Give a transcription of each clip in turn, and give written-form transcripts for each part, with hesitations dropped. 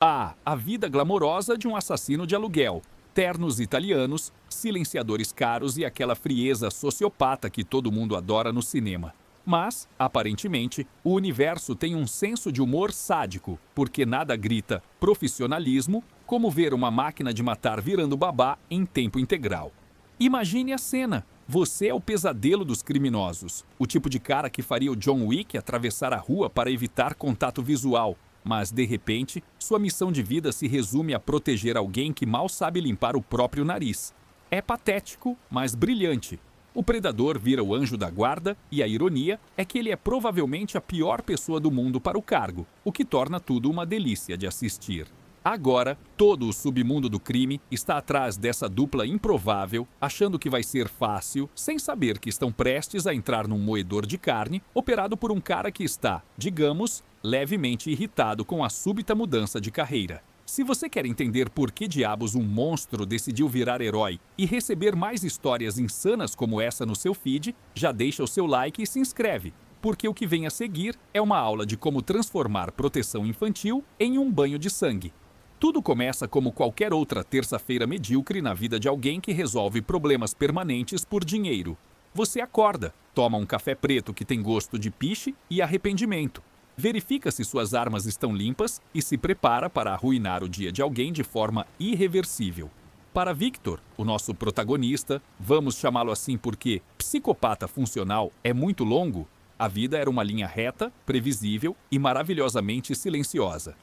A vida glamourosa de um assassino de aluguel, ternos italianos, silenciadores caros e aquela frieza sociopata que todo mundo adora no cinema. Mas, aparentemente, o universo tem um senso de humor sádico, porque nada grita profissionalismo como ver uma máquina de matar virando babá em tempo integral. Imagine a cena. Você é o pesadelo dos criminosos, o tipo de cara que faria o John Wick atravessar a rua para evitar contato visual, mas, de repente, sua missão de vida se resume a proteger alguém que mal sabe limpar o próprio nariz. É patético, mas brilhante. O predador vira o anjo da guarda e a ironia é que ele é provavelmente a pior pessoa do mundo para o cargo, o que torna tudo uma delícia de assistir. Agora, todo o submundo do crime está atrás dessa dupla improvável, achando que vai ser fácil, sem saber que estão prestes a entrar num moedor de carne, operado por um cara que está, digamos, levemente irritado com a súbita mudança de carreira. Se você quer entender por que diabos um monstro decidiu virar herói e receber mais histórias insanas como essa no seu feed, já deixa o seu like e se inscreve, porque o que vem a seguir é uma aula de como transformar proteção infantil em um banho de sangue. Tudo começa como qualquer outra terça-feira medíocre na vida de alguém que resolve problemas permanentes por dinheiro. Você acorda, toma um café preto que tem gosto de piche e arrependimento. Verifica se suas armas estão limpas e se prepara para arruinar o dia de alguém de forma irreversível. Para Victor, o nosso protagonista, vamos chamá-lo assim porque psicopata funcional é muito longo, a vida era uma linha reta, previsível e maravilhosamente silenciosa.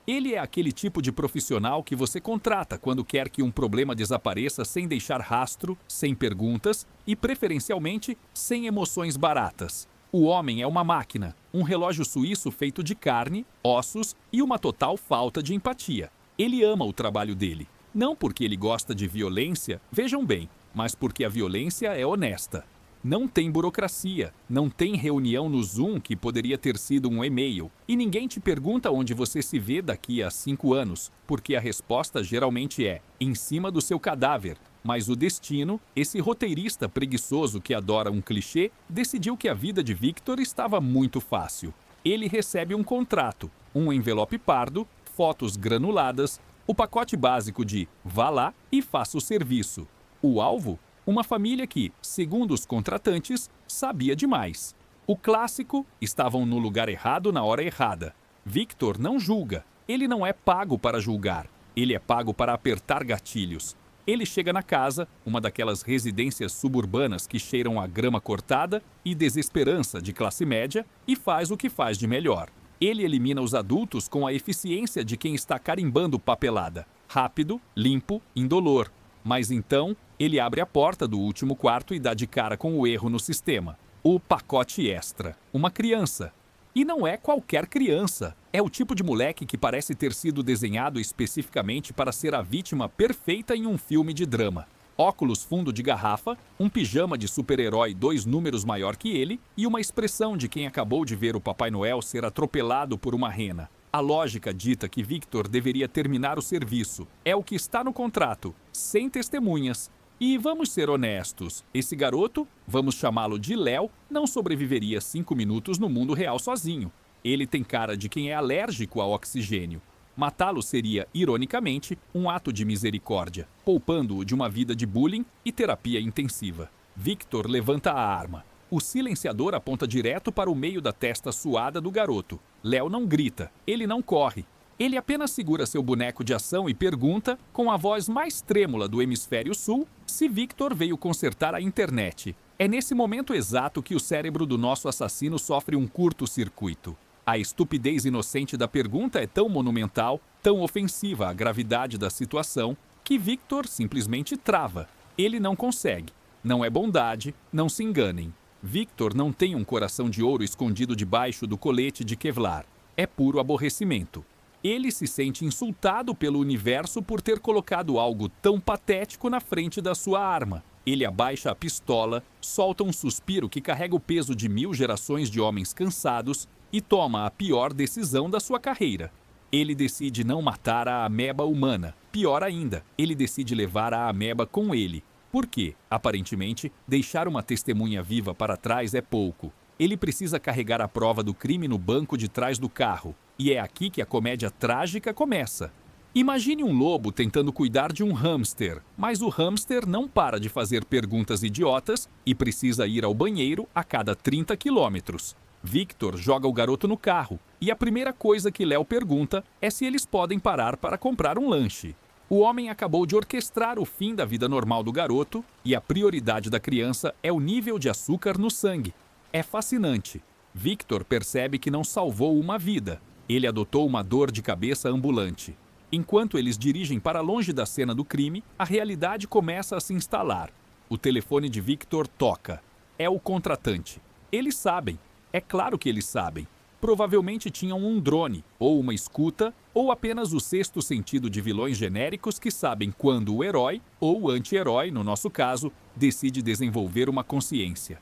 Ele é aquele tipo de profissional que você contrata quando quer que um problema desapareça sem deixar rastro, sem perguntas e, preferencialmente, sem emoções baratas. O homem é uma máquina, um relógio suíço feito de carne, ossos e uma total falta de empatia. Ele ama o trabalho dele. Não porque ele gosta de violência, vejam bem, mas porque a violência é honesta. Não tem burocracia, não tem reunião no Zoom que poderia ter sido um e-mail, e ninguém te pergunta onde você se vê daqui a 5 anos, porque a resposta geralmente é em cima do seu cadáver. Mas o destino, esse roteirista preguiçoso que adora um clichê, decidiu que a vida de Victor estava muito fácil. Ele recebe um contrato, um envelope pardo, fotos granuladas, o pacote básico de vá lá e faça o serviço. O alvo? Uma família que, segundo os contratantes, sabia demais. O clássico, estavam no lugar errado na hora errada. Victor não julga. Ele não é pago para julgar. Ele é pago para apertar gatilhos. Ele chega na casa, uma daquelas residências suburbanas que cheiram a grama cortada e desesperança de classe média, e faz o que faz de melhor. Ele elimina os adultos com a eficiência de quem está carimbando papelada. Rápido, limpo, indolor. Mas então, ele abre a porta do último quarto e dá de cara com o erro no sistema. O pacote extra. Uma criança. E não é qualquer criança. É o tipo de moleque que parece ter sido desenhado especificamente para ser a vítima perfeita em um filme de drama. Óculos fundo de garrafa, um pijama de super-herói 2 números maior que ele e uma expressão de quem acabou de ver o Papai Noel ser atropelado por uma rena. A lógica dita que Victor deveria terminar o serviço. É o que está no contrato, sem testemunhas. E vamos ser honestos, esse garoto, vamos chamá-lo de Léo, não sobreviveria 5 minutos no mundo real sozinho. Ele tem cara de quem é alérgico ao oxigênio. Matá-lo seria, ironicamente, um ato de misericórdia, poupando-o de uma vida de bullying e terapia intensiva. Victor levanta a arma. O silenciador aponta direto para o meio da testa suada do garoto. Léo não grita, ele não corre. Ele apenas segura seu boneco de ação e pergunta, com a voz mais trêmula do hemisfério sul, se Victor veio consertar a internet. É nesse momento exato que o cérebro do nosso assassino sofre um curto-circuito. A estupidez inocente da pergunta é tão monumental, tão ofensiva à gravidade da situação, que Victor simplesmente trava. Ele não consegue. Não é bondade, não se enganem. Victor não tem um coração de ouro escondido debaixo do colete de Kevlar. É puro aborrecimento. Ele se sente insultado pelo universo por ter colocado algo tão patético na frente da sua arma. Ele abaixa a pistola, solta um suspiro que carrega o peso de 1000 gerações de homens cansados e toma a pior decisão da sua carreira. Ele decide não matar a ameba humana. Pior ainda, ele decide levar a ameba com ele. Por quê? Aparentemente, deixar uma testemunha viva para trás é pouco. Ele precisa carregar a prova do crime no banco de trás do carro. E é aqui que a comédia trágica começa. Imagine um lobo tentando cuidar de um hamster, mas o hamster não para de fazer perguntas idiotas e precisa ir ao banheiro a cada 30 quilômetros. Victor joga o garoto no carro e a primeira coisa que Léo pergunta é se eles podem parar para comprar um lanche. O homem acabou de orquestrar o fim da vida normal do garoto e a prioridade da criança é o nível de açúcar no sangue. É fascinante. Victor percebe que não salvou uma vida. Ele adotou uma dor de cabeça ambulante. Enquanto eles dirigem para longe da cena do crime, a realidade começa a se instalar. O telefone de Victor toca. É o contratante. Eles sabem. É claro que eles sabem. Provavelmente tinham um drone, ou uma escuta, ou apenas o sexto sentido de vilões genéricos que sabem quando o herói, ou o anti-herói, no nosso caso, decide desenvolver uma consciência.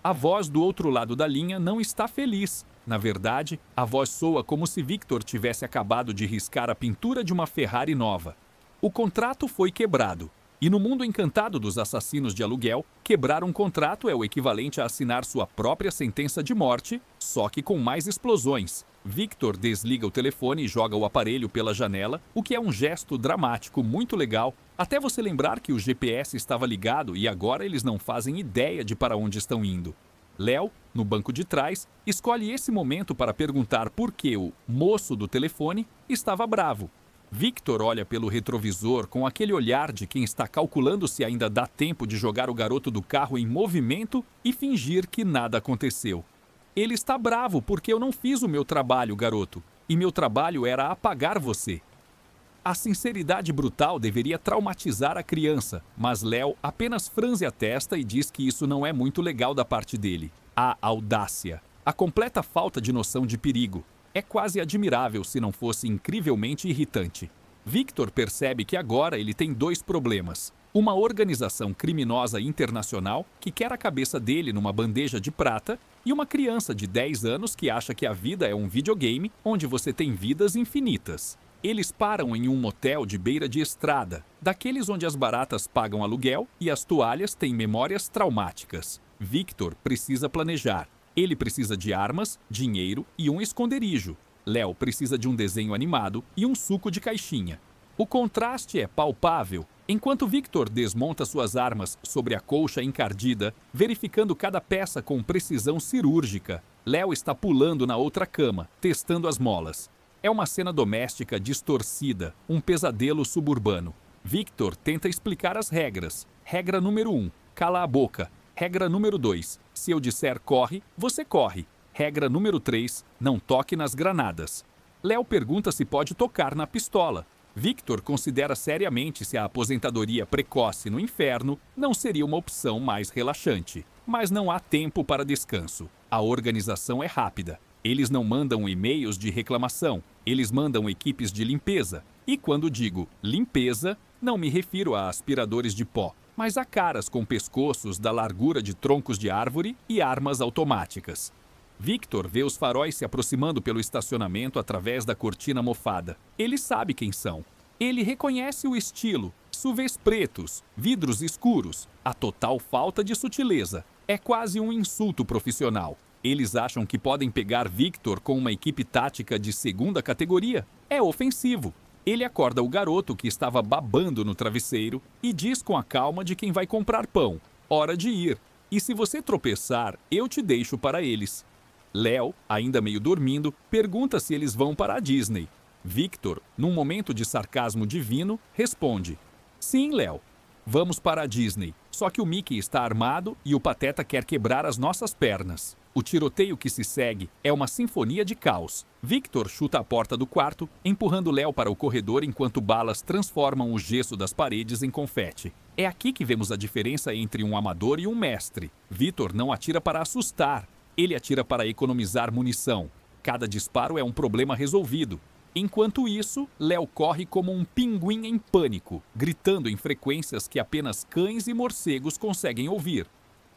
A voz do outro lado da linha não está feliz. Na verdade, a voz soa como se Victor tivesse acabado de riscar a pintura de uma Ferrari nova. O contrato foi quebrado. E no mundo encantado dos assassinos de aluguel, quebrar um contrato é o equivalente a assinar sua própria sentença de morte, só que com mais explosões. Victor desliga o telefone e joga o aparelho pela janela, o que é um gesto dramático muito legal, até você lembrar que o GPS estava ligado e agora eles não fazem ideia de para onde estão indo. Léo, no banco de trás, escolhe esse momento para perguntar por que o moço do telefone estava bravo. Victor olha pelo retrovisor com aquele olhar de quem está calculando se ainda dá tempo de jogar o garoto do carro em movimento e fingir que nada aconteceu. Ele está bravo porque eu não fiz o meu trabalho, garoto, e meu trabalho era apagar você. A sinceridade brutal deveria traumatizar a criança, mas Léo apenas franze a testa e diz que isso não é muito legal da parte dele. A audácia, a completa falta de noção de perigo. É quase admirável se não fosse incrivelmente irritante. Victor percebe que agora ele tem dois problemas. Uma organização criminosa internacional que quer a cabeça dele numa bandeja de prata e uma criança de 10 anos que acha que a vida é um videogame onde você tem vidas infinitas. Eles param em um motel de beira de estrada, daqueles onde as baratas pagam aluguel e as toalhas têm memórias traumáticas. Victor precisa planejar. Ele precisa de armas, dinheiro e um esconderijo. Léo precisa de um desenho animado e um suco de caixinha. O contraste é palpável. Enquanto Victor desmonta suas armas sobre a colcha encardida, verificando cada peça com precisão cirúrgica, Léo está pulando na outra cama, testando as molas. É uma cena doméstica distorcida, um pesadelo suburbano. Victor tenta explicar as regras. Regra número 1, cala a boca. Regra número 2, se eu disser corre, você corre. Regra número 3, não toque nas granadas. Léo pergunta se pode tocar na pistola. Victor considera seriamente se a aposentadoria precoce no inferno não seria uma opção mais relaxante. Mas não há tempo para descanso. A organização é rápida. Eles não mandam e-mails de reclamação, eles mandam equipes de limpeza. E quando digo limpeza, não me refiro a aspiradores de pó, mas a caras com pescoços da largura de troncos de árvore e armas automáticas. Victor vê os faróis se aproximando pelo estacionamento através da cortina mofada. Ele sabe quem são. Ele reconhece o estilo, SUVs pretos, vidros escuros, a total falta de sutileza. É quase um insulto profissional. Eles acham que podem pegar Victor com uma equipe tática de segunda categoria. É ofensivo. Ele acorda o garoto que estava babando no travesseiro e diz com a calma de quem vai comprar pão: hora de ir. E se você tropeçar, eu te deixo para eles. Léo, ainda meio dormindo, pergunta se eles vão para a Disney. Victor, num momento de sarcasmo divino, responde: sim, Léo, vamos para a Disney. Só que o Mickey está armado e o Pateta quer quebrar as nossas pernas. O tiroteio que se segue é uma sinfonia de caos. Victor chuta a porta do quarto, empurrando Léo para o corredor enquanto balas transformam o gesso das paredes em confete. É aqui que vemos a diferença entre um amador e um mestre. Victor não atira para assustar, ele atira para economizar munição. Cada disparo é um problema resolvido. Enquanto isso, Léo corre como um pinguim em pânico, gritando em frequências que apenas cães e morcegos conseguem ouvir.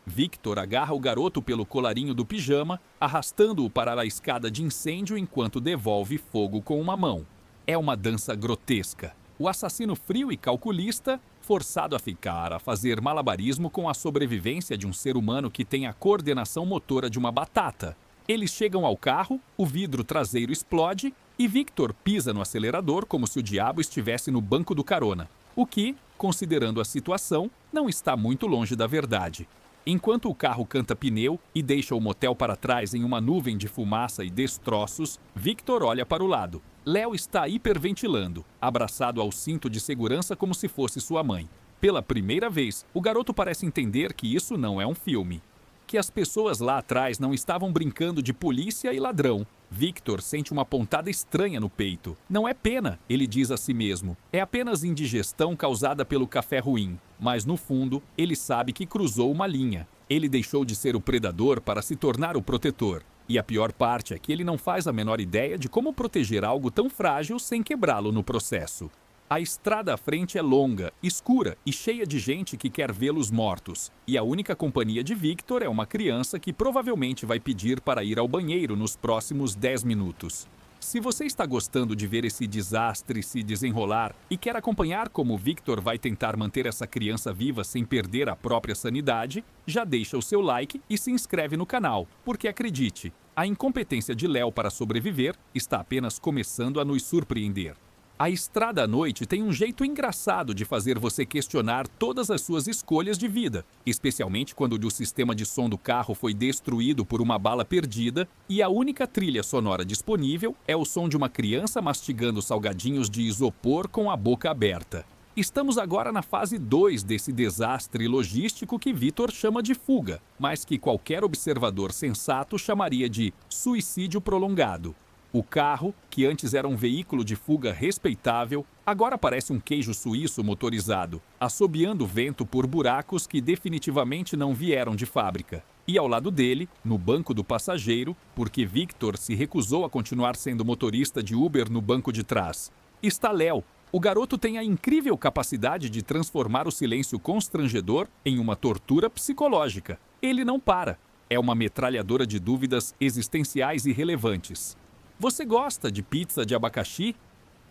Victor agarra o garoto pelo colarinho do pijama, arrastando-o para a escada de incêndio enquanto devolve fogo com uma mão. É uma dança grotesca. O assassino frio e calculista, forçado a fazer malabarismo com a sobrevivência de um ser humano que tem a coordenação motora de uma batata. Eles chegam ao carro, o vidro traseiro explode E Victor pisa no acelerador como se o diabo estivesse no banco do carona, o que, considerando a situação, não está muito longe da verdade. Enquanto o carro canta pneu e deixa o motel para trás em uma nuvem de fumaça e destroços, Victor olha para o lado. Léo está hiperventilando, abraçado ao cinto de segurança como se fosse sua mãe. Pela primeira vez, o garoto parece entender que isso não é um filme. Que as pessoas lá atrás não estavam brincando de polícia e ladrão. Victor sente uma pontada estranha no peito. Não é pena, ele diz a si mesmo. É apenas indigestão causada pelo café ruim. Mas no fundo, ele sabe que cruzou uma linha. Ele deixou de ser o predador para se tornar o protetor. E a pior parte é que ele não faz a menor ideia de como proteger algo tão frágil sem quebrá-lo no processo. A estrada à frente é longa, escura e cheia de gente que quer vê-los mortos. E a única companhia de Victor é uma criança que provavelmente vai pedir para ir ao banheiro nos próximos 10 minutos. Se você está gostando de ver esse desastre se desenrolar e quer acompanhar como Victor vai tentar manter essa criança viva sem perder a própria sanidade, já deixa o seu like e se inscreve no canal, porque acredite, a incompetência de Léo para sobreviver está apenas começando a nos surpreender. A estrada à noite tem um jeito engraçado de fazer você questionar todas as suas escolhas de vida, especialmente quando o sistema de som do carro foi destruído por uma bala perdida e a única trilha sonora disponível é o som de uma criança mastigando salgadinhos de isopor com a boca aberta. Estamos agora na fase 2 desse desastre logístico que Victor chama de fuga, mas que qualquer observador sensato chamaria de suicídio prolongado. O carro, que antes era um veículo de fuga respeitável, agora parece um queijo suíço motorizado, assobiando vento por buracos que definitivamente não vieram de fábrica. E ao lado dele, no banco do passageiro, porque Victor se recusou a continuar sendo motorista de Uber no banco de trás, está Léo. O garoto tem a incrível capacidade de transformar o silêncio constrangedor em uma tortura psicológica. Ele não para. É uma metralhadora de dúvidas existenciais e relevantes. Você gosta de pizza de abacaxi?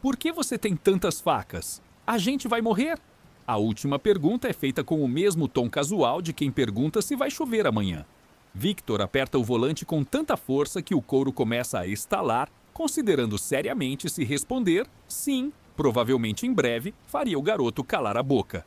Por que você tem tantas facas? A gente vai morrer? A última pergunta é feita com o mesmo tom casual de quem pergunta se vai chover amanhã. Victor aperta o volante com tanta força que o couro começa a estalar, considerando seriamente se responder sim, provavelmente em breve, faria o garoto calar a boca.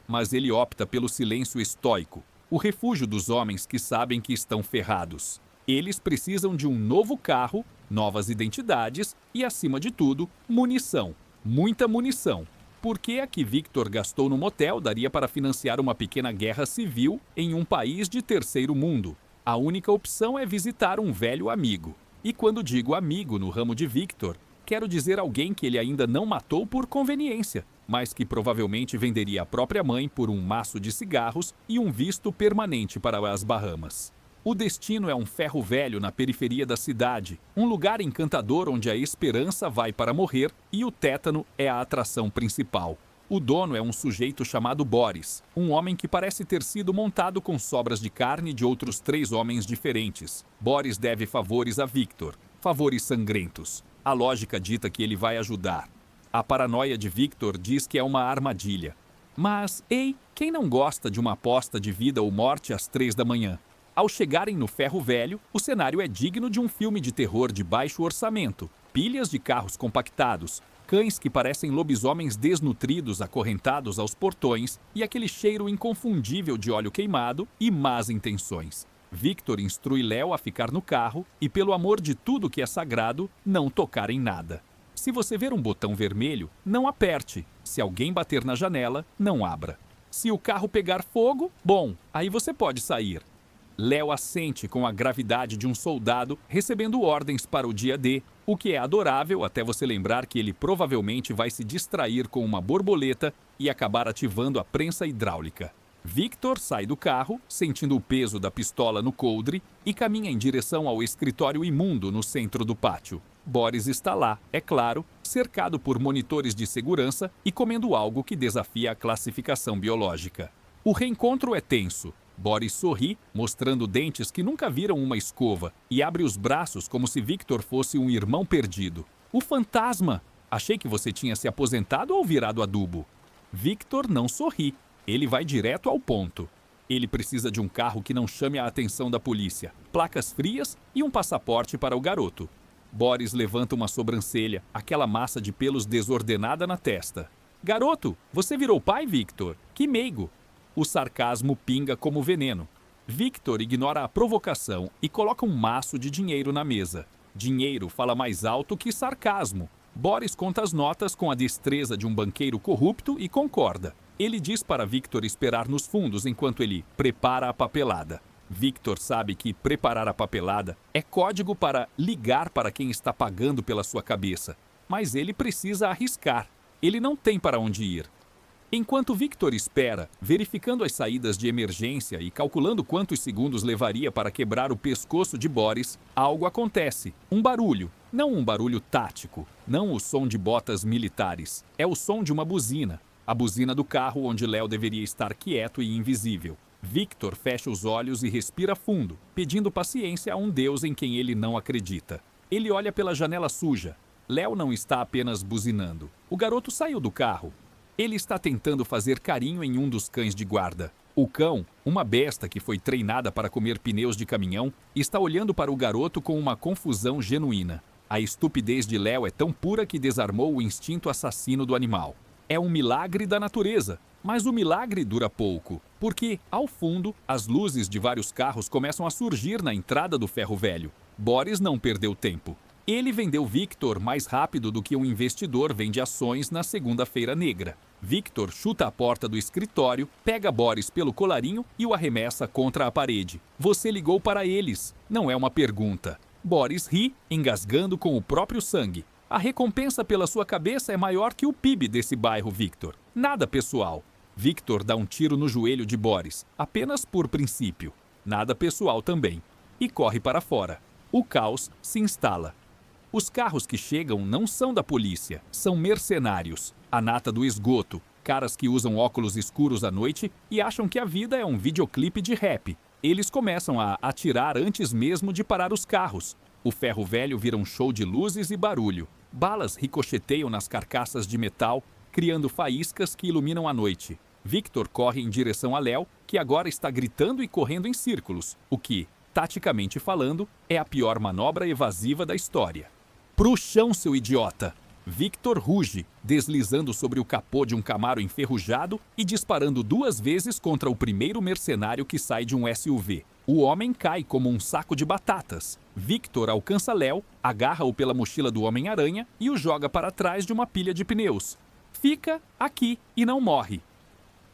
Mas ele opta pelo silêncio estoico, o refúgio dos homens que sabem que estão ferrados. Eles precisam de um novo carro, novas identidades e, acima de tudo, munição. Muita munição. Porque a que Victor gastou no motel daria para financiar uma pequena guerra civil em um país de terceiro mundo. A única opção é visitar um velho amigo. E quando digo amigo no ramo de Victor, quero dizer alguém que ele ainda não matou por conveniência, mas que provavelmente venderia a própria mãe por um maço de cigarros e um visto permanente para as Bahamas. O destino é um ferro velho na periferia da cidade, um lugar encantador onde a esperança vai para morrer e o tétano é a atração principal. O dono é um sujeito chamado Boris, um homem que parece ter sido montado com sobras de carne de outros 3 homens diferentes. Boris deve favores a Victor, favores sangrentos. A lógica dita que ele vai ajudar. A paranoia de Victor diz que é uma armadilha. Mas, ei, quem não gosta de uma aposta de vida ou morte às 3 da manhã? Ao chegarem no ferro velho, o cenário é digno de um filme de terror de baixo orçamento. Pilhas de carros compactados, cães que parecem lobisomens desnutridos acorrentados aos portões e aquele cheiro inconfundível de óleo queimado e más intenções. Victor instrui Léo a ficar no carro e, pelo amor de tudo que é sagrado, não tocar em nada. Se você ver um botão vermelho, não aperte. Se alguém bater na janela, não abra. Se o carro pegar fogo, bom, aí você pode sair. Léo assente com a gravidade de um soldado recebendo ordens para o dia D, o que é adorável até você lembrar que ele provavelmente vai se distrair com uma borboleta e acabar ativando a prensa hidráulica. Victor sai do carro, sentindo o peso da pistola no coldre, e caminha em direção ao escritório imundo no centro do pátio. Boris está lá, é claro, cercado por monitores de segurança e comendo algo que desafia a classificação biológica. O reencontro é tenso. Boris sorri, mostrando dentes que nunca viram uma escova, e abre os braços como se Victor fosse um irmão perdido. O fantasma! Achei que você tinha se aposentado ou virado adubo. Victor não sorri. Ele vai direto ao ponto. Ele precisa de um carro que não chame a atenção da polícia, placas frias e um passaporte para o garoto. Boris levanta uma sobrancelha, aquela massa de pelos desordenada na testa. Garoto, você virou pai, Victor? Que meigo! O sarcasmo pinga como veneno. Victor ignora a provocação e coloca um maço de dinheiro na mesa. Dinheiro fala mais alto que sarcasmo. Boris conta as notas com a destreza de um banqueiro corrupto e concorda. Ele diz para Victor esperar nos fundos enquanto ele prepara a papelada. Victor sabe que preparar a papelada é código para ligar para quem está pagando pela sua cabeça. Mas ele precisa arriscar. Ele não tem para onde ir. Enquanto Victor espera, verificando as saídas de emergência e calculando quantos segundos levaria para quebrar o pescoço de Boris, algo acontece. Um barulho. Não um barulho tático. Não o som de botas militares. É o som de uma buzina. A buzina do carro onde Léo deveria estar quieto e invisível. Victor fecha os olhos e respira fundo, pedindo paciência a um Deus em quem ele não acredita. Ele olha pela janela suja. Léo não está apenas buzinando. O garoto saiu do carro. Ele está tentando fazer carinho em um dos cães de guarda. O cão, uma besta que foi treinada para comer pneus de caminhão, está olhando para o garoto com uma confusão genuína. A estupidez de Léo é tão pura que desarmou o instinto assassino do animal. É um milagre da natureza, mas o milagre dura pouco, porque, ao fundo, as luzes de vários carros começam a surgir na entrada do ferro velho. Boris não perdeu tempo. Ele vendeu Victor mais rápido do que um investidor vende ações na segunda-feira negra. Victor chuta a porta do escritório, pega Boris pelo colarinho e o arremessa contra a parede. Você ligou para eles. Não é uma pergunta. Boris ri, engasgando com o próprio sangue. A recompensa pela sua cabeça é maior que o PIB desse bairro, Victor. Nada pessoal. Victor dá um tiro no joelho de Boris, apenas por princípio. Nada pessoal também. E corre para fora. O caos se instala. Os carros que chegam não são da polícia, são mercenários. A nata do esgoto, caras que usam óculos escuros à noite e acham que a vida é um videoclipe de rap. Eles começam a atirar antes mesmo de parar os carros. O ferro velho vira um show de luzes e barulho. Balas ricocheteiam nas carcaças de metal, criando faíscas que iluminam a noite. Victor corre em direção a Léo, que agora está gritando e correndo em círculos, o que, taticamente falando, é a pior manobra evasiva da história. Pro chão, seu idiota! Victor ruge, deslizando sobre o capô de um Camaro enferrujado e disparando 2 vezes contra o primeiro mercenário que sai de um SUV. O homem cai como um saco de batatas. Victor alcança Léo, agarra-o pela mochila do Homem-Aranha e o joga para trás de uma pilha de pneus. Fica aqui e não morre.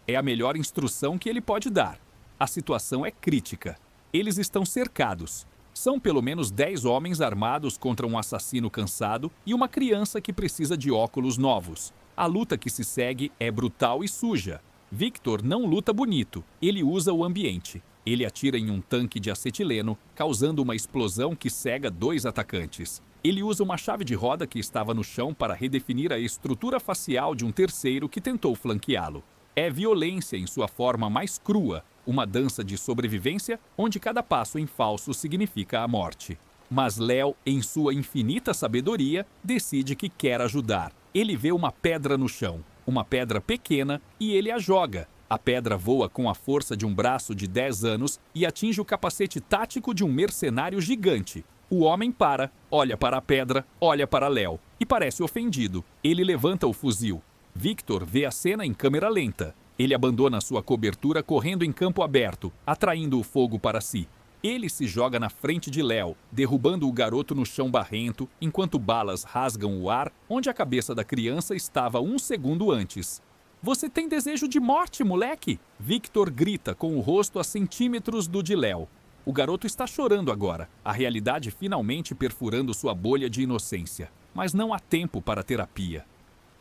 É a melhor instrução que ele pode dar. A situação é crítica. Eles estão cercados. São pelo menos 10 homens armados contra um assassino cansado e uma criança que precisa de óculos novos. A luta que se segue é brutal e suja. Victor não luta bonito, ele usa o ambiente. Ele atira em um tanque de acetileno, causando uma explosão que cega 2 atacantes. Ele usa uma chave de roda que estava no chão para redefinir a estrutura facial de um terceiro que tentou flanqueá-lo. É violência em sua forma mais crua, uma dança de sobrevivência onde cada passo em falso significa a morte. Mas Léo, em sua infinita sabedoria, decide que quer ajudar. Ele vê uma pedra no chão, uma pedra pequena, e ele a joga. A pedra voa com a força de um braço de 10 anos e atinge o capacete tático de um mercenário gigante. O homem olha para a pedra, olha para Léo e parece ofendido. Ele levanta o fuzil. Victor vê a cena em câmera lenta. Ele abandona sua cobertura correndo em campo aberto, atraindo o fogo para si. Ele se joga na frente de Léo, derrubando o garoto no chão barrento, enquanto balas rasgam o ar onde a cabeça da criança estava 1 segundo antes. Você tem desejo de morte, moleque? Victor grita com o rosto a centímetros do de Léo. O garoto está chorando agora, a realidade finalmente perfurando sua bolha de inocência. Mas não há tempo para terapia.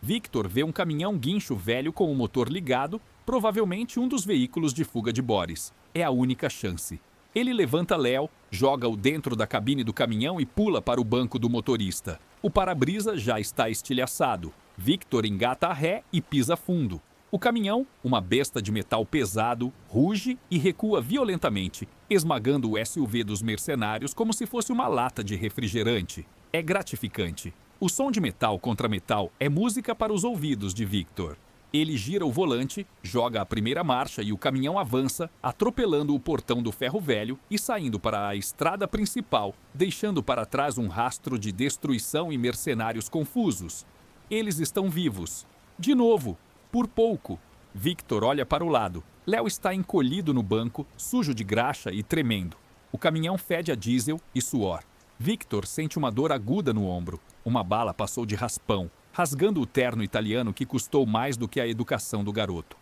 Victor vê um caminhão guincho velho com o motor ligado, provavelmente um dos veículos de fuga de Boris. É a única chance. Ele levanta Léo, joga-o dentro da cabine do caminhão e pula para o banco do motorista. O para-brisa já está estilhaçado. Victor engata a ré e pisa fundo. O caminhão, uma besta de metal pesado, ruge e recua violentamente, esmagando o SUV dos mercenários como se fosse uma lata de refrigerante. É gratificante. O som de metal contra metal é música para os ouvidos de Victor. Ele gira o volante, joga a primeira marcha e o caminhão avança, atropelando o portão do ferro velho e saindo para a estrada principal, deixando para trás um rastro de destruição e mercenários confusos. Eles estão vivos. De novo, por pouco. Victor olha para o lado. Léo está encolhido no banco, sujo de graxa e tremendo. O caminhão fede a diesel e suor. Victor sente uma dor aguda no ombro. Uma bala passou de raspão, rasgando o terno italiano que custou mais do que a educação do garoto.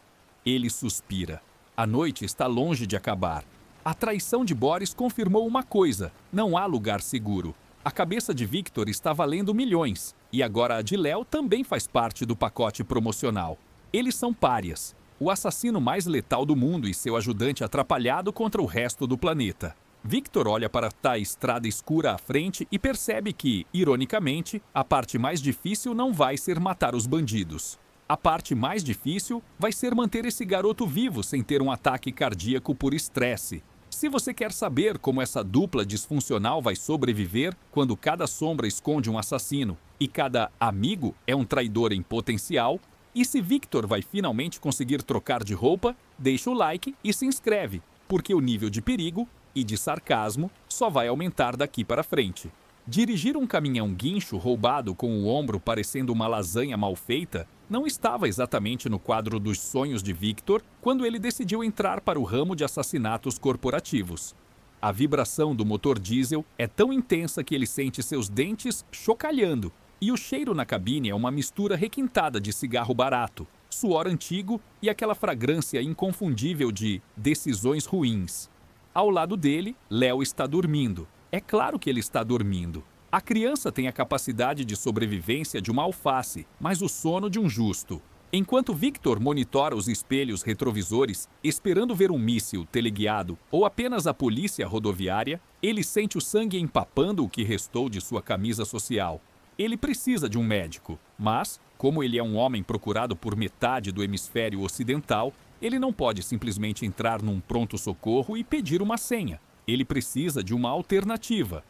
Ele suspira. A noite está longe de acabar. A traição de Boris confirmou uma coisa: não há lugar seguro. A cabeça de Victor está valendo milhões, e agora a de Léo também faz parte do pacote promocional. Eles são párias, o assassino mais letal do mundo e seu ajudante atrapalhado contra o resto do planeta. Victor olha para a estrada escura à frente e percebe que, ironicamente, a parte mais difícil não vai ser matar os bandidos. A parte mais difícil vai ser manter esse garoto vivo sem ter um ataque cardíaco por estresse. Se você quer saber como essa dupla disfuncional vai sobreviver quando cada sombra esconde um assassino e cada amigo é um traidor em potencial, e se Victor vai finalmente conseguir trocar de roupa, deixa o like e se inscreve, porque o nível de perigo e de sarcasmo só vai aumentar daqui para frente. Dirigir um caminhão guincho roubado com o ombro parecendo uma lasanha mal feita não estava exatamente no quadro dos sonhos de Victor quando ele decidiu entrar para o ramo de assassinatos corporativos. A vibração do motor diesel é tão intensa que ele sente seus dentes chocalhando, e o cheiro na cabine é uma mistura requintada de cigarro barato, suor antigo e aquela fragrância inconfundível de decisões ruins. Ao lado dele, Léo está dormindo. É claro que ele está dormindo. A criança tem a capacidade de sobrevivência de uma alface, mas o sono de um justo. Enquanto Victor monitora os espelhos retrovisores, esperando ver um míssil teleguiado ou apenas a polícia rodoviária, ele sente o sangue empapando o que restou de sua camisa social. Ele precisa de um médico, mas, como ele é um homem procurado por metade do hemisfério ocidental, ele não pode simplesmente entrar num pronto-socorro e pedir uma senha. Ele precisa de uma alternativa.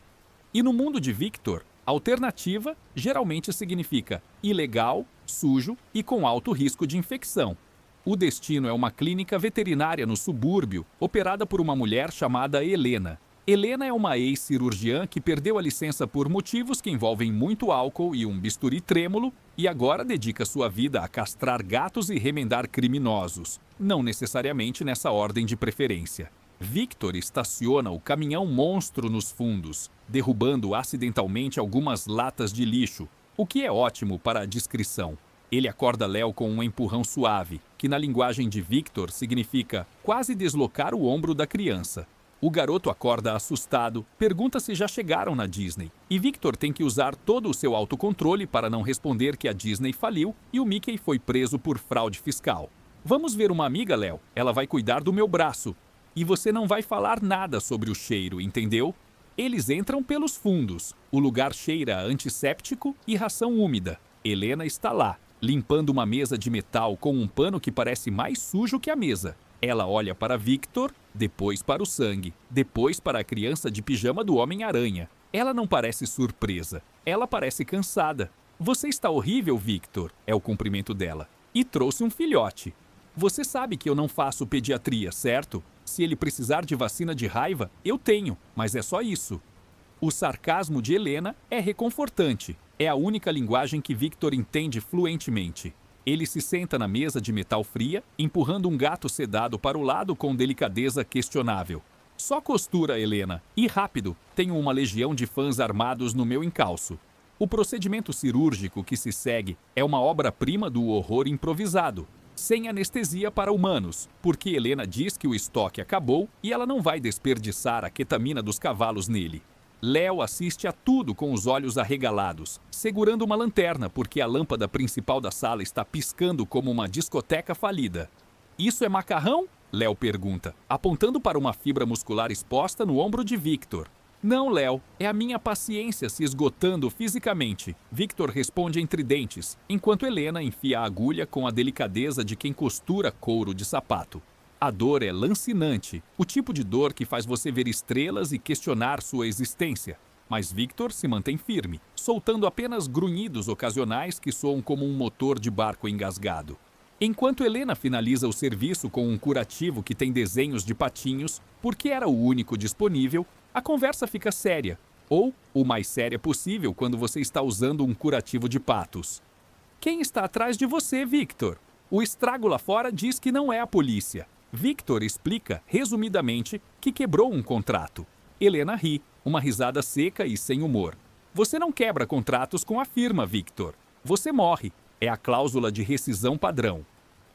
E no mundo de Victor, alternativa geralmente significa ilegal, sujo e com alto risco de infecção. O destino é uma clínica veterinária no subúrbio, operada por uma mulher chamada Helena. Helena é uma ex-cirurgiã que perdeu a licença por motivos que envolvem muito álcool e um bisturi trêmulo e agora dedica sua vida a castrar gatos e remendar criminosos, não necessariamente nessa ordem de preferência. Victor estaciona o caminhão monstro nos fundos, derrubando acidentalmente algumas latas de lixo, o que é ótimo para a descrição. Ele acorda Léo com um empurrão suave, que na linguagem de Victor significa quase deslocar o ombro da criança. O garoto acorda assustado, pergunta se já chegaram na Disney, e Victor tem que usar todo o seu autocontrole para não responder que a Disney faliu e o Mickey foi preso por fraude fiscal. Vamos ver uma amiga, Léo. Ela vai cuidar do meu braço. E você não vai falar nada sobre o cheiro, entendeu? Eles entram pelos fundos. O lugar cheira a antisséptico e ração úmida. Helena está lá, limpando uma mesa de metal com um pano que parece mais sujo que a mesa. Ela olha para Victor, depois para o sangue, depois para a criança de pijama do Homem-Aranha. Ela não parece surpresa. Ela parece cansada. Você está horrível, Victor, é o cumprimento dela. E trouxe um filhote. Você sabe que eu não faço pediatria, certo? Se ele precisar de vacina de raiva, eu tenho, mas é só isso. O sarcasmo de Helena é reconfortante. É a única linguagem que Victor entende fluentemente. Ele se senta na mesa de metal fria, empurrando um gato sedado para o lado com delicadeza questionável. Só costura, Helena. E rápido, tenho uma legião de fãs armados no meu encalço. O procedimento cirúrgico que se segue é uma obra-prima do horror improvisado, sem anestesia para humanos, porque Helena diz que o estoque acabou e ela não vai desperdiçar a ketamina dos cavalos nele. Léo assiste a tudo com os olhos arregalados, segurando uma lanterna porque a lâmpada principal da sala está piscando como uma discoteca falida. Isso é macarrão? Léo pergunta, apontando para uma fibra muscular exposta no ombro de Victor. Não, Léo, é a minha paciência se esgotando fisicamente. Victor responde entre dentes, enquanto Helena enfia a agulha com a delicadeza de quem costura couro de sapato. A dor é lancinante, o tipo de dor que faz você ver estrelas e questionar sua existência. Mas Victor se mantém firme, soltando apenas grunhidos ocasionais que soam como um motor de barco engasgado. Enquanto Helena finaliza o serviço com um curativo que tem desenhos de patinhos, porque era o único disponível, a conversa fica séria, ou o mais séria possível quando você está usando um curativo de patos. Quem está atrás de você, Victor? O estrago lá fora diz que não é a polícia. Victor explica, resumidamente, que quebrou um contrato. Helena ri, uma risada seca e sem humor. Você não quebra contratos com a firma, Victor. Você morre. É a cláusula de rescisão padrão.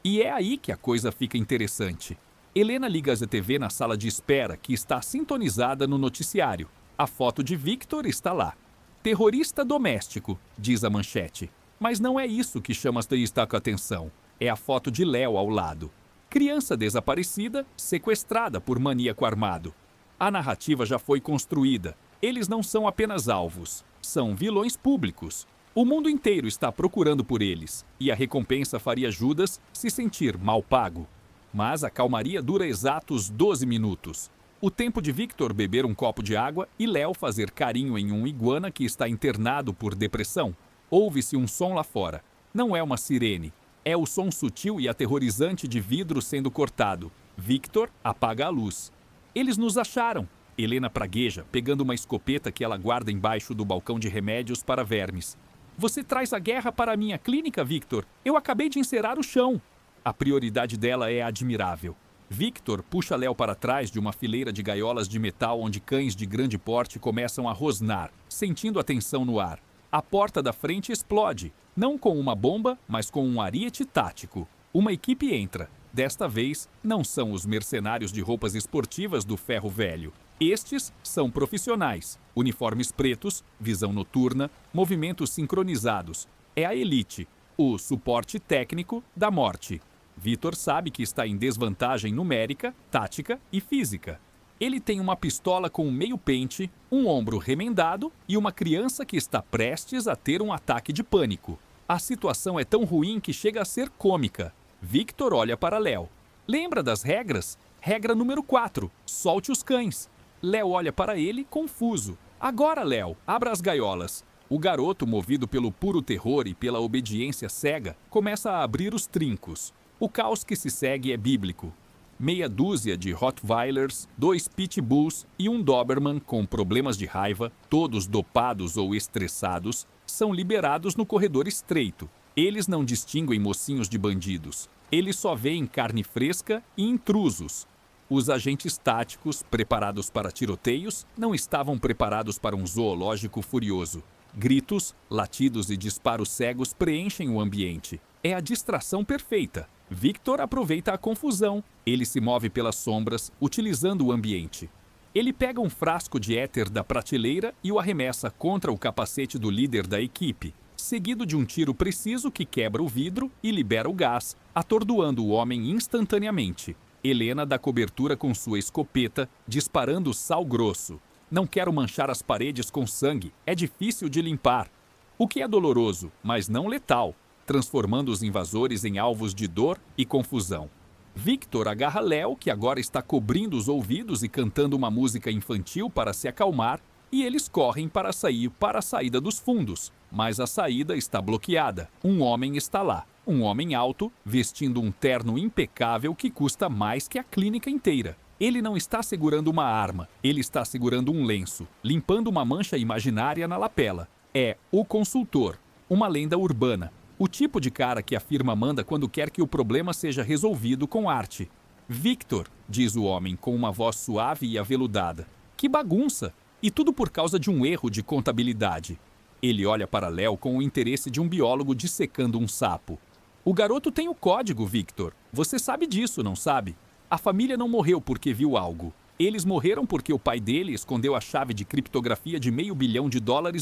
E é aí que a coisa fica interessante. Helena liga a ZTV na sala de espera, que está sintonizada no noticiário. A foto de Victor está lá. Terrorista doméstico, diz a manchete. Mas não é isso que chama a atenção. É a foto de Léo ao lado. Criança desaparecida, sequestrada por maníaco armado. A narrativa já foi construída. Eles não são apenas alvos. São vilões públicos. O mundo inteiro está procurando por eles. E a recompensa faria Judas se sentir mal pago. Mas a calmaria dura exatos 12 minutos. O tempo de Victor beber um copo de água e Léo fazer carinho em um iguana que está internado por depressão. Ouve-se um som lá fora. Não é uma sirene. É o som sutil e aterrorizante de vidro sendo cortado. Victor apaga a luz. Eles nos acharam. Helena pragueja, pegando uma escopeta que ela guarda embaixo do balcão de remédios para vermes. Você traz a guerra para a minha clínica, Victor? Eu acabei de encerar o chão. A prioridade dela é admirável. Victor puxa Léo para trás de uma fileira de gaiolas de metal onde cães de grande porte começam a rosnar, sentindo a tensão no ar. A porta da frente explode, não com uma bomba, mas com um ariete tático. Uma equipe entra. Desta vez, não são os mercenários de roupas esportivas do ferro velho. Estes são profissionais, uniformes pretos, visão noturna, movimentos sincronizados. É a elite, o suporte técnico da morte. Victor sabe que está em desvantagem numérica, tática e física. Ele tem uma pistola com meio pente, um ombro remendado e uma criança que está prestes a ter um ataque de pânico. A situação é tão ruim que chega a ser cômica. Victor olha para Léo. Lembra das regras? Regra número 4. Solte os cães. Léo olha para ele, confuso. Agora, Léo, abra as gaiolas. O garoto, movido pelo puro terror e pela obediência cega, começa a abrir os trincos. O caos que se segue é bíblico. Meia dúzia de Rottweilers, 2 Pitbulls e um Doberman com problemas de raiva, todos dopados ou estressados, são liberados no corredor estreito. Eles não distinguem mocinhos de bandidos. Eles só veem carne fresca e intrusos. Os agentes táticos, preparados para tiroteios, não estavam preparados para um zoológico furioso. Gritos, latidos e disparos cegos preenchem o ambiente. É a distração perfeita. Victor aproveita a confusão. Ele se move pelas sombras, utilizando o ambiente. Ele pega um frasco de éter da prateleira e o arremessa contra o capacete do líder da equipe, seguido de um tiro preciso que quebra o vidro e libera o gás, atordoando o homem instantaneamente. Helena dá cobertura com sua escopeta, disparando sal grosso. Não quero manchar as paredes com sangue, é difícil de limpar. O que é doloroso, mas não letal, transformando os invasores em alvos de dor e confusão. Victor agarra Léo, que agora está cobrindo os ouvidos e cantando uma música infantil para se acalmar, e eles correm para sair para a saída dos fundos. Mas a saída está bloqueada. Um homem está lá. Um homem alto, vestindo um terno impecável que custa mais que a clínica inteira. Ele não está segurando uma arma, ele está segurando um lenço, limpando uma mancha imaginária na lapela. É o consultor, uma lenda urbana. O tipo de cara que a firma manda quando quer que o problema seja resolvido com arte. Victor, diz o homem com uma voz suave e aveludada. Que bagunça! E tudo por causa de um erro de contabilidade. Ele olha para Léo com o interesse de um biólogo dissecando um sapo. O garoto tem o código, Victor. Você sabe disso, não sabe? A família não morreu porque viu algo. Eles morreram porque o pai dele escondeu a chave de criptografia de $500 milhão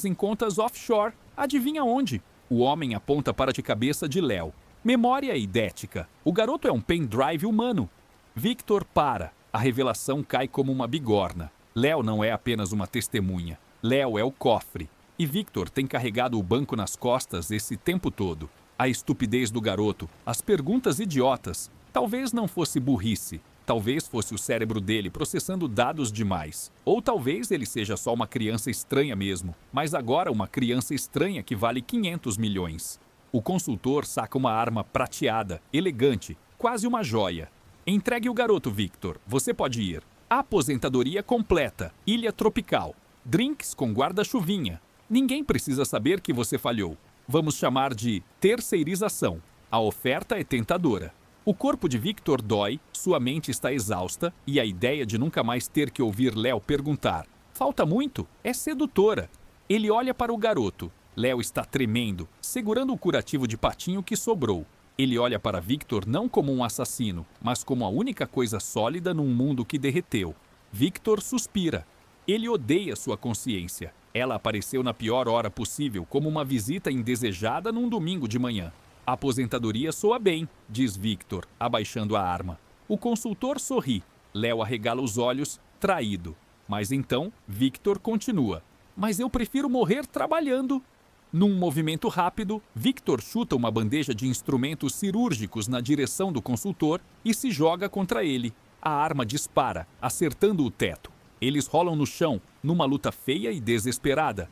em contas offshore. Adivinha onde? O homem aponta para a cabeça de Léo. Memória idética. O garoto é um pendrive humano. Victor para. A revelação cai como uma bigorna. Léo não é apenas uma testemunha. Léo é o cofre. E Victor tem carregado o banco nas costas esse tempo todo. A estupidez do garoto, as perguntas idiotas. Talvez não fosse burrice. Talvez fosse o cérebro dele processando dados demais. Ou talvez ele seja só uma criança estranha mesmo. Mas agora uma criança estranha que vale 500 milhões. O consultor saca uma arma prateada, elegante, quase uma joia. Entregue o garoto, Victor. Você pode ir. Aposentadoria completa, ilha tropical. Drinks com guarda-chuvinha. Ninguém precisa saber que você falhou. Vamos chamar de terceirização. A oferta é tentadora. O corpo de Victor dói, sua mente está exausta e a ideia de nunca mais ter que ouvir Léo perguntar "Falta muito?" é sedutora. Ele olha para o garoto. Léo está tremendo, segurando o curativo de patinho que sobrou. Ele olha para Victor não como um assassino, mas como a única coisa sólida num mundo que derreteu. Victor suspira. Ele odeia sua consciência. Ela apareceu na pior hora possível, como uma visita indesejada num domingo de manhã. A aposentadoria soa bem, diz Victor, abaixando a arma. O consultor sorri. Léo arregala os olhos, traído. Mas então, Victor continua. Mas eu prefiro morrer trabalhando. Num movimento rápido, Victor chuta uma bandeja de instrumentos cirúrgicos na direção do consultor e se joga contra ele. A arma dispara, acertando o teto. Eles rolam no chão, numa luta feia e desesperada.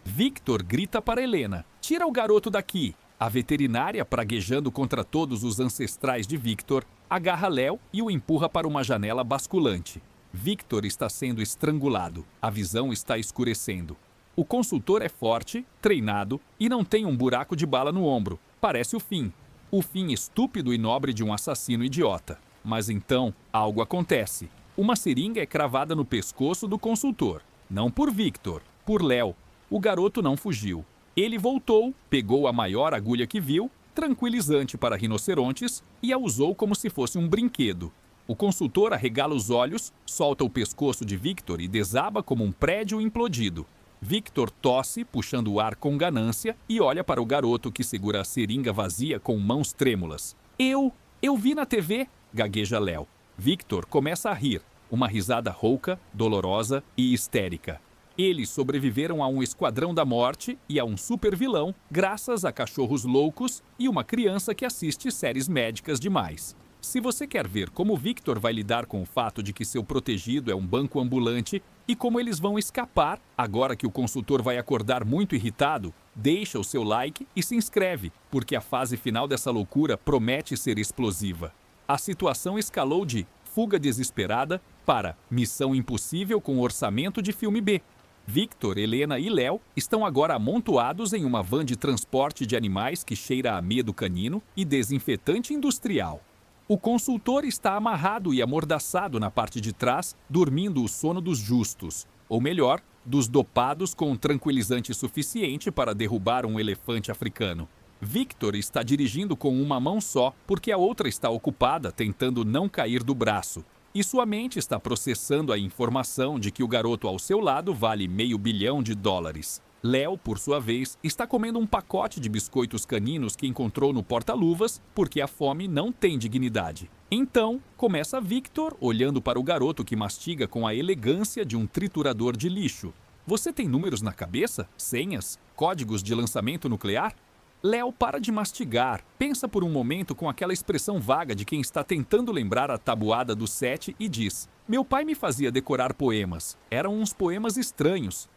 Victor grita para Helena: "Tira o garoto daqui!" A veterinária, praguejando contra todos os ancestrais de Victor, agarra Léo e o empurra para uma janela basculante. Victor está sendo estrangulado. A visão está escurecendo. O consultor é forte, treinado e não tem um buraco de bala no ombro. Parece o fim. O fim estúpido e nobre de um assassino idiota. Mas então, algo acontece. Uma seringa é cravada no pescoço do consultor. Não por Victor, por Léo. O garoto não fugiu. Ele voltou, pegou a maior agulha que viu, tranquilizante para rinocerontes, e a usou como se fosse um brinquedo. O consultor arregala os olhos, solta o pescoço de Victor e desaba como um prédio implodido. Victor tosse, puxando o ar com ganância, e olha para o garoto que segura a seringa vazia com mãos trêmulas. Eu vi na TV, gagueja Léo. Victor começa a rir, uma risada rouca, dolorosa e histérica. Eles sobreviveram a um esquadrão da morte e a um supervilão, graças a cachorros loucos e uma criança que assiste séries médicas demais. Se você quer ver como Victor vai lidar com o fato de que seu protegido é um banco ambulante e como eles vão escapar, agora que o consultor vai acordar muito irritado, deixa o seu like e se inscreve, porque a fase final dessa loucura promete ser explosiva. A situação escalou de fuga desesperada para missão impossível com orçamento de filme B. Victor, Helena e Léo estão agora amontoados em uma van de transporte de animais que cheira a medo canino e desinfetante industrial. O consultor está amarrado e amordaçado na parte de trás, dormindo o sono dos justos, ou melhor, dos dopados com tranquilizante suficiente para derrubar um elefante africano. Victor está dirigindo com uma mão só, porque a outra está ocupada tentando não cair do braço. E sua mente está processando a informação de que o garoto ao seu lado vale $500 milhão. Léo, por sua vez, está comendo um pacote de biscoitos caninos que encontrou no porta-luvas, porque a fome não tem dignidade. Então, começa Victor olhando para o garoto que mastiga com a elegância de um triturador de lixo. Você tem números na cabeça? Senhas? Códigos de lançamento nuclear? Léo para de mastigar, pensa por um momento com aquela expressão vaga de quem está tentando lembrar a tabuada do 7 e diz: "Meu pai me fazia decorar poemas. Eram uns poemas estranhos,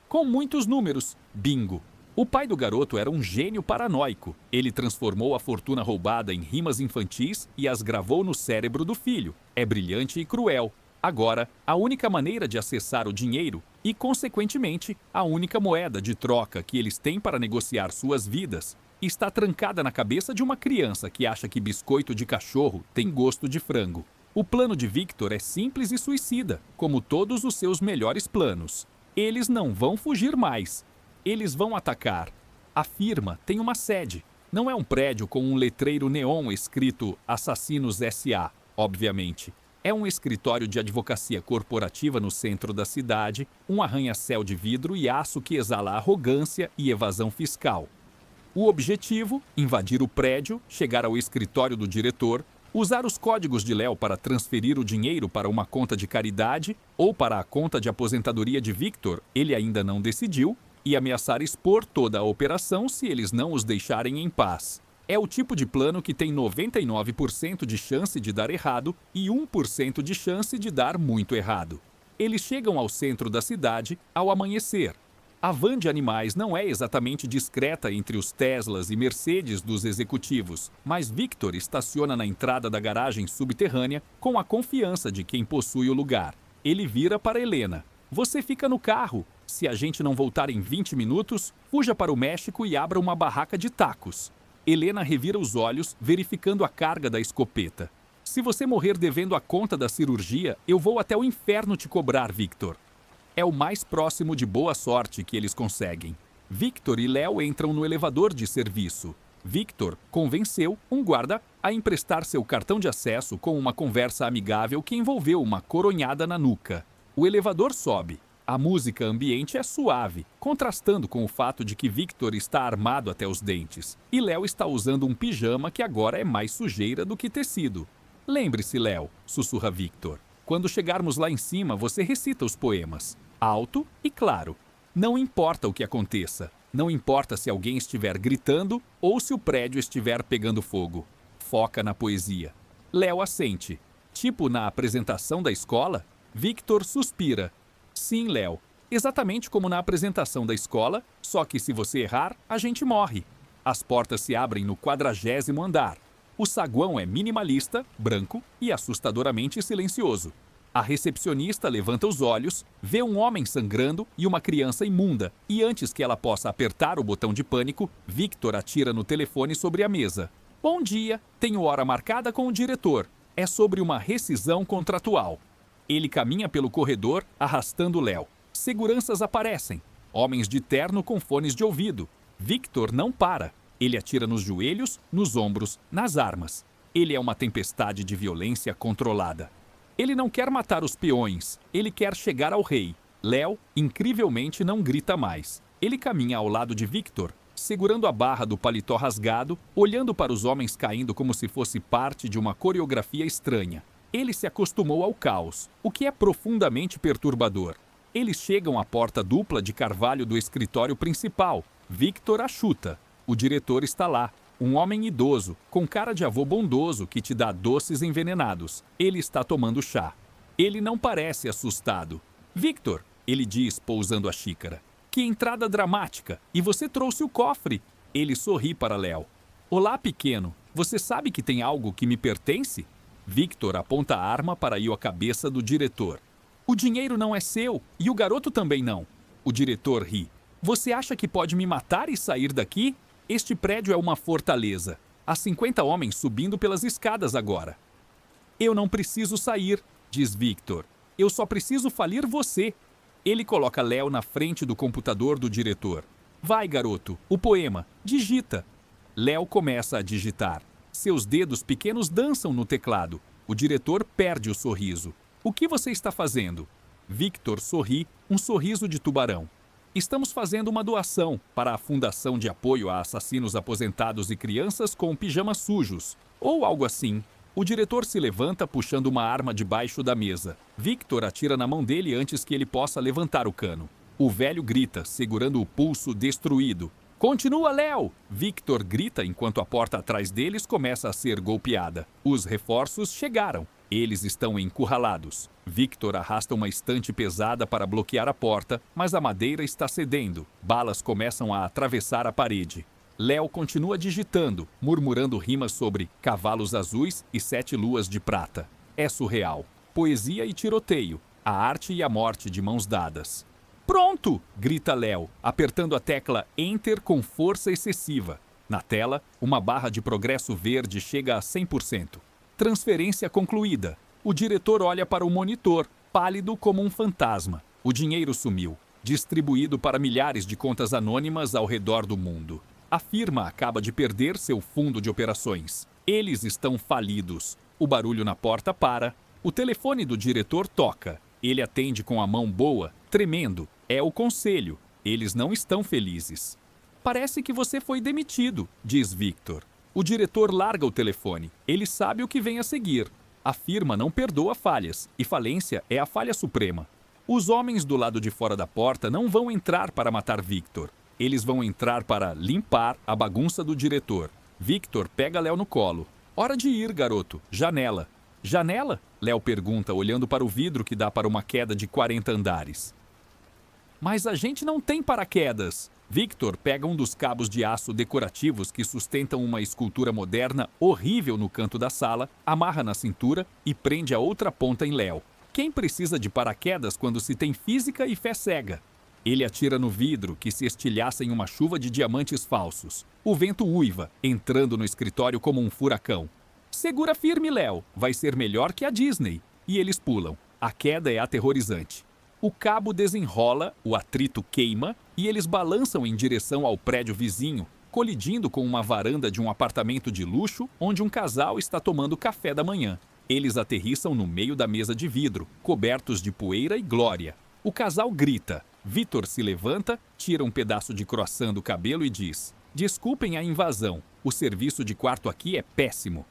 com muitos números. Bingo! O pai do garoto era um gênio paranoico. Ele transformou a fortuna roubada em rimas infantis e as gravou no cérebro do filho. É brilhante e cruel. Agora, a única maneira de acessar o dinheiro e, consequentemente, a única moeda de troca que eles têm para negociar suas vidas está trancada na cabeça de uma criança que acha que biscoito de cachorro tem gosto de frango. O plano de Victor é simples e suicida, como todos os seus melhores planos. Eles não vão fugir mais. Eles vão atacar. A firma tem uma sede. Não é um prédio com um letreiro neon escrito Assassinos S.A., obviamente. É um escritório de advocacia corporativa no centro da cidade, um arranha-céu de vidro e aço que exala arrogância e evasão fiscal. O objetivo: invadir o prédio, chegar ao escritório do diretor, usar os códigos de Léo para transferir o dinheiro para uma conta de caridade ou para a conta de aposentadoria de Victor, ele ainda não decidiu, e ameaçar expor toda a operação se eles não os deixarem em paz. É o tipo de plano que tem 99% de chance de dar errado e 1% de chance de dar muito errado. Eles chegam ao centro da cidade ao amanhecer. A van de animais não é exatamente discreta entre os Teslas e Mercedes dos executivos, mas Victor estaciona na entrada da garagem subterrânea com a confiança de quem possui o lugar. Ele vira para Helena. Você fica no carro. Se a gente não voltar em 20 minutos, fuja para o México e abra uma barraca de tacos. Helena revira os olhos, verificando a carga da escopeta. Se você morrer devendo a conta da cirurgia, eu vou até o inferno te cobrar, Victor. É o mais próximo de boa sorte que eles conseguem. Victor e Léo entram no elevador de serviço. Victor convenceu um guarda a emprestar seu cartão de acesso com uma conversa amigável que envolveu uma coronhada na nuca. O elevador sobe. A música ambiente é suave, contrastando com o fato de que Victor está armado até os dentes e Léo está usando um pijama que agora é mais sujeira do que tecido. Lembre-se, Léo, sussurra Victor. Quando chegarmos lá em cima, você recita os poemas. Alto e claro. Não importa o que aconteça. Não importa se alguém estiver gritando ou se o prédio estiver pegando fogo. Foca na poesia. Léo assente. Tipo na apresentação da escola? Victor suspira. Sim, Léo. Exatamente como na apresentação da escola, só que se você errar, a gente morre. As portas se abrem no 40º andar. O saguão é minimalista, branco e assustadoramente silencioso. A recepcionista levanta os olhos, vê um homem sangrando e uma criança imunda, e antes que ela possa apertar o botão de pânico, Victor atira no telefone sobre a mesa. Bom dia, tenho hora marcada com o diretor. É sobre uma rescisão contratual. Ele caminha pelo corredor, arrastando Léo. Seguranças aparecem. Homens de terno com fones de ouvido. Victor não para. Ele atira nos joelhos, nos ombros, nas armas. Ele é uma tempestade de violência controlada. Ele não quer matar os peões, ele quer chegar ao rei. Léo, incrivelmente, não grita mais. Ele caminha ao lado de Victor, segurando a barra do paletó rasgado, olhando para os homens caindo como se fosse parte de uma coreografia estranha. Ele se acostumou ao caos, o que é profundamente perturbador. Eles chegam à porta dupla de carvalho do escritório principal. Victor a chuta. O diretor está lá. Um homem idoso, com cara de avô bondoso que te dá doces envenenados. Ele está tomando chá. Ele não parece assustado. Victor, ele diz, pousando a xícara. Que entrada dramática! E você trouxe o cofre. Ele sorri para Léo. Olá, pequeno. Você sabe que tem algo que me pertence? Victor aponta a arma para ir à cabeça do diretor. O dinheiro não é seu e o garoto também não. O diretor ri. Você acha que pode me matar e sair daqui? Este prédio é uma fortaleza. Há 50 homens subindo pelas escadas agora. Eu não preciso sair, diz Victor. Eu só preciso falir você. Ele coloca Léo na frente do computador do diretor. Vai, garoto, o poema. Digita. Léo começa a digitar. Seus dedos pequenos dançam no teclado. O diretor perde o sorriso. O que você está fazendo? Victor sorri, um sorriso de tubarão. Estamos fazendo uma doação para a Fundação de Apoio a Assassinos Aposentados e Crianças com Pijamas Sujos, ou algo assim. O diretor se levanta puxando uma arma debaixo da mesa. Victor atira na mão dele antes que ele possa levantar o cano. O velho grita, segurando o pulso destruído. Continua, Léo! Victor grita enquanto a porta atrás deles começa a ser golpeada. Os reforços chegaram. Eles estão encurralados. Victor arrasta uma estante pesada para bloquear a porta, mas a madeira está cedendo. Balas começam a atravessar a parede. Léo continua digitando, murmurando rimas sobre cavalos azuis e 7 luas de prata. É surreal. Poesia e tiroteio. A arte e a morte de mãos dadas. Pronto! Grita Léo, apertando a tecla Enter com força excessiva. Na tela, uma barra de progresso verde chega a 100%. Transferência concluída. O diretor olha para o monitor, pálido como um fantasma. O dinheiro sumiu, distribuído para milhares de contas anônimas ao redor do mundo. A firma acaba de perder seu fundo de operações. Eles estão falidos. O barulho na porta para. O telefone do diretor toca. Ele atende com a mão boa, tremendo. É o conselho. Eles não estão felizes. Parece que você foi demitido, diz Victor. O diretor larga o telefone. Ele sabe o que vem a seguir. A firma não perdoa falhas, e falência é a falha suprema. Os homens do lado de fora da porta não vão entrar para matar Victor. Eles vão entrar para limpar a bagunça do diretor. Victor pega Léo no colo. Hora de ir, garoto. Janela. Janela? Léo pergunta, olhando para o vidro que dá para uma queda de 40 andares. Mas a gente não tem paraquedas. Victor pega um dos cabos de aço decorativos que sustentam uma escultura moderna horrível no canto da sala, amarra na cintura e prende a outra ponta em Léo. Quem precisa de paraquedas quando se tem física e fé cega? Ele atira no vidro, que se estilhaça em uma chuva de diamantes falsos. O vento uiva, entrando no escritório como um furacão. Segura firme, Léo. Vai ser melhor que a Disney. E eles pulam. A queda é aterrorizante. O cabo desenrola, o atrito queima e eles balançam em direção ao prédio vizinho, colidindo com uma varanda de um apartamento de luxo onde um casal está tomando café da manhã. Eles aterrissam no meio da mesa de vidro, cobertos de poeira e glória. O casal grita. Victor se levanta, tira um pedaço de croissant do cabelo e diz: "Desculpem a invasão, o serviço de quarto aqui é péssimo."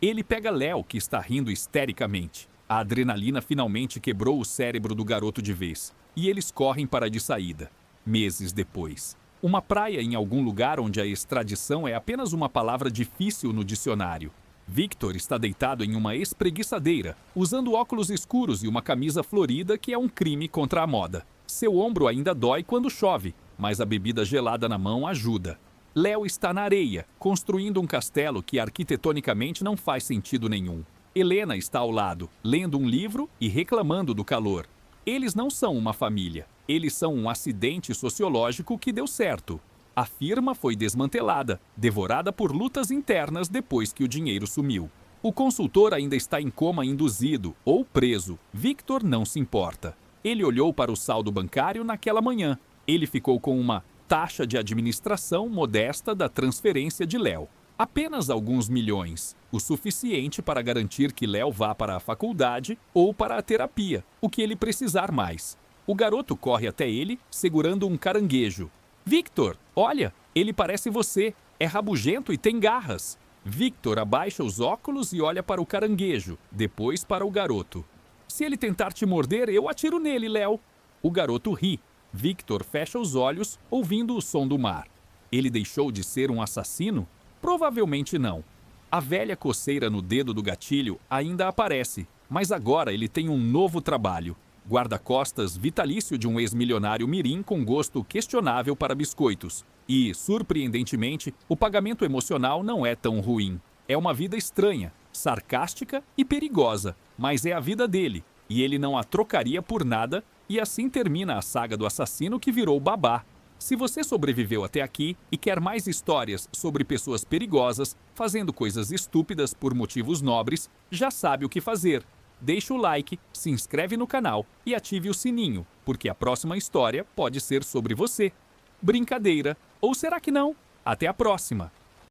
Ele pega Léo, que está rindo histericamente. A adrenalina finalmente quebrou o cérebro do garoto de vez, e eles correm para de saída. Meses depois. Uma praia em algum lugar onde a extradição é apenas uma palavra difícil no dicionário. Victor está deitado em uma espreguiçadeira, usando óculos escuros e uma camisa florida que é um crime contra a moda. Seu ombro ainda dói quando chove, mas a bebida gelada na mão ajuda. Léo está na areia, construindo um castelo que arquitetonicamente não faz sentido nenhum. Helena está ao lado, lendo um livro e reclamando do calor. Eles não são uma família. Eles são um acidente sociológico que deu certo. A firma foi desmantelada, devorada por lutas internas depois que o dinheiro sumiu. O consultor ainda está em coma induzido ou preso. Victor não se importa. Ele olhou para o saldo bancário naquela manhã. Ele ficou com uma taxa de administração modesta da transferência de Léo. Apenas alguns milhões, o suficiente para garantir que Léo vá para a faculdade ou para a terapia, o que ele precisar mais. O garoto corre até ele, segurando um caranguejo. "Victor, olha, ele parece você, é rabugento e tem garras." Victor abaixa os óculos e olha para o caranguejo, depois para o garoto. "Se ele tentar te morder, eu atiro nele, Léo." O garoto ri. Victor fecha os olhos, ouvindo o som do mar. Ele deixou de ser um assassino? Provavelmente não. A velha coceira no dedo do gatilho ainda aparece, mas agora ele tem um novo trabalho. Guarda-costas vitalício de um ex-milionário mirim com gosto questionável para biscoitos. E, surpreendentemente, o pagamento emocional não é tão ruim. É uma vida estranha, sarcástica e perigosa, mas é a vida dele, e ele não a trocaria por nada, e assim termina a saga do assassino que virou babá. Se você sobreviveu até aqui e quer mais histórias sobre pessoas perigosas fazendo coisas estúpidas por motivos nobres, já sabe o que fazer. Deixa o like, se inscreve no canal e ative o sininho, porque a próxima história pode ser sobre você. Brincadeira. Ou será que não? Até a próxima!